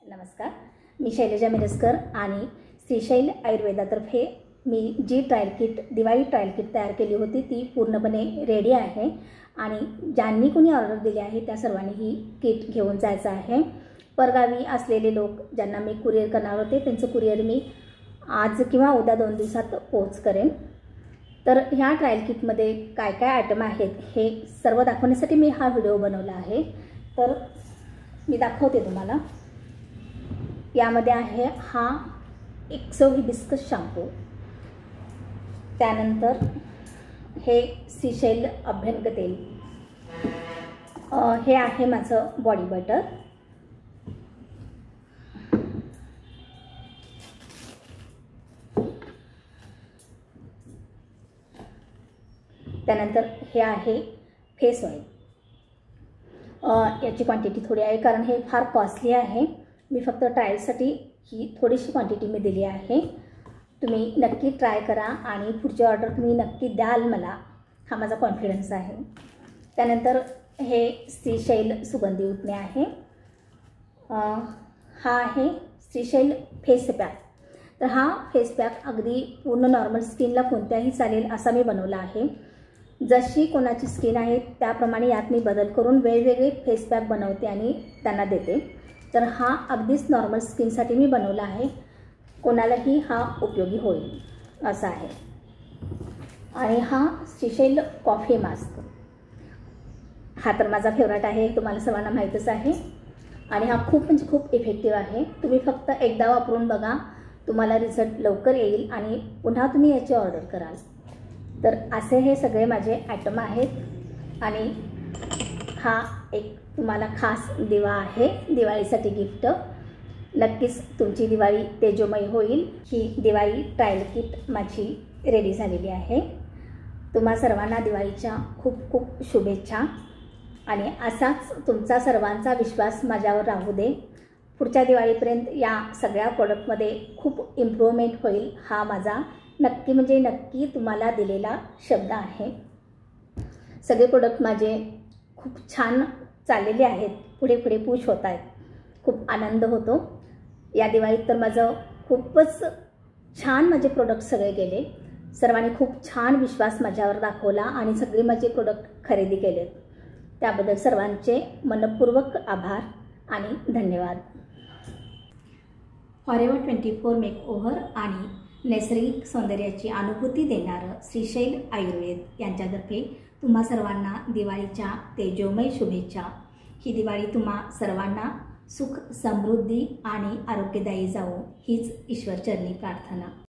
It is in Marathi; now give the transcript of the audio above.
नमस्कार, मी शैलजा मिरजकर आणि श्रीशैल आयुर्वेदातर्फे मी जी trial kit Diwali trial kit तयार केली होती ती पूर्णपणे रेडी आहे आणि ज्यांनी कोणी ऑर्डर दिली आहे त्या सर्वांनी ही किट घेऊन जायचं आहे। परगावी असलेले लोक ज्यांना मी कुरिअर करणार होते त्यांचं कुरिअर मी आज किंवा उद्या 2 दिवसात पोहोच करेन। तर ह्या ट्रायल किटमध्ये काय काय आयटम आहेत हे सर्व दाखवण्यासाठी मी हा व्हिडिओ बनवला आहे। तर मी दाखवते तुम्हाला। यामध्ये आहे हा एक्सो हिबिस्कस शॅम्पू, त्यानंतर हे श्रीशैल अभ्यंग तेल, हे आहे माझं बॉडी बटर, त्यानंतर हे आहे फेस ऑइल। याची क्वांटिटी थोडी आहे कारण हे फार कॉस्टली आहे। मी फक्त ट्रायलसाठी ही थोडीशी क्वांटिटी मी दिली आहे। तुम्ही नक्की ट्राय करा आणि पुढची ऑर्डर तुम्ही नक्की द्याल मला, हा माझा कॉन्फिडन्स आहे। त्यानंतर हे श्रीशैल सुगंधी उठणे आहे। हा आहे श्रीशैल फेस पॅक। तर हा फेस पॅक अगदी पूर्ण नॉर्मल स्किनला कोणत्याही चालेल असा मी बनवला आहे। जशी कोणाची स्किन आहे त्याप्रमाणे यात मी बदल करून वेगवेगळे फेस पॅक बनवते आणि त्यांना देते। तर हा अगदीच नॉर्मल स्किनसाठी मी बनवला आहे, कोणालाही हा उपयोगी होईल असा आहे। आणि हा श्रीशैल कॉफी मास्क, हा तर माझा फेवरेट आहे, तुम्हाला सर्वांना माहीतच आहे। आणि हा खूप म्हणजे खूप इफेक्टिव्ह आहे। तुम्ही फक्त एकदा वापरून बघा, तुम्हाला रिझल्ट लवकर येईल आणि पुन्हा तुम्ही याची ऑर्डर कराल। तर असे हे सगळे माझे आयटम आहेत आणि हा एक तुम्हाला खास दिवा आहे दिवाळीसाठी गिफ्ट। नक्कीच तुमची दिवाळी तेजोमय होईल। ही दिवाळी ट्रायल किट माझी रेडी झालेली आहे। तुम्हा सर्वांना दिवाळीच्या खूप खूप शुभेच्छा आणि असाच तुमचा सर्वांचा विश्वास माझ्यावर राहू दे। पुढच्या दिवाळीपर्यंत या सगळ्या प्रोडक्टमध्ये खूप इम्प्रूव्हमेंट होईल, हा माझा नक्की म्हणजे नक्की तुम्हाला दिलेला शब्द आहे। सगळे प्रोडक्ट माझे खूप छान चाललेले आहेत, पुढे पुढे पुश होत आहेत, खूप आनंद होतो। या दिवाळीत तर माझं खूपच छान माझे प्रोडक्ट सगळे गेले। सर्वांनी खूप छान विश्वास माझ्यावर दाखवला आणि सगळे माझे प्रोडक्ट खरेदी केलेत, त्याबद्दल सर्वांचे मनपूर्वक आभार आणि धन्यवाद। फॉरएव्हर 24 मेकओव्हर आणि नैसर्गिक सौंदर्याची अनुभूती देणारं श्रीशैल आयुर्वेद यांच्यातर्फे तुम्हा सर्वांना दिवाळीच्या तेजोमय शुभेच्छा। ही दिवाळी तुम्हा सर्वांना सुख समृद्धी आणि आरोग्यदायी जावो हीच ईश्वरचरणी प्रार्थना।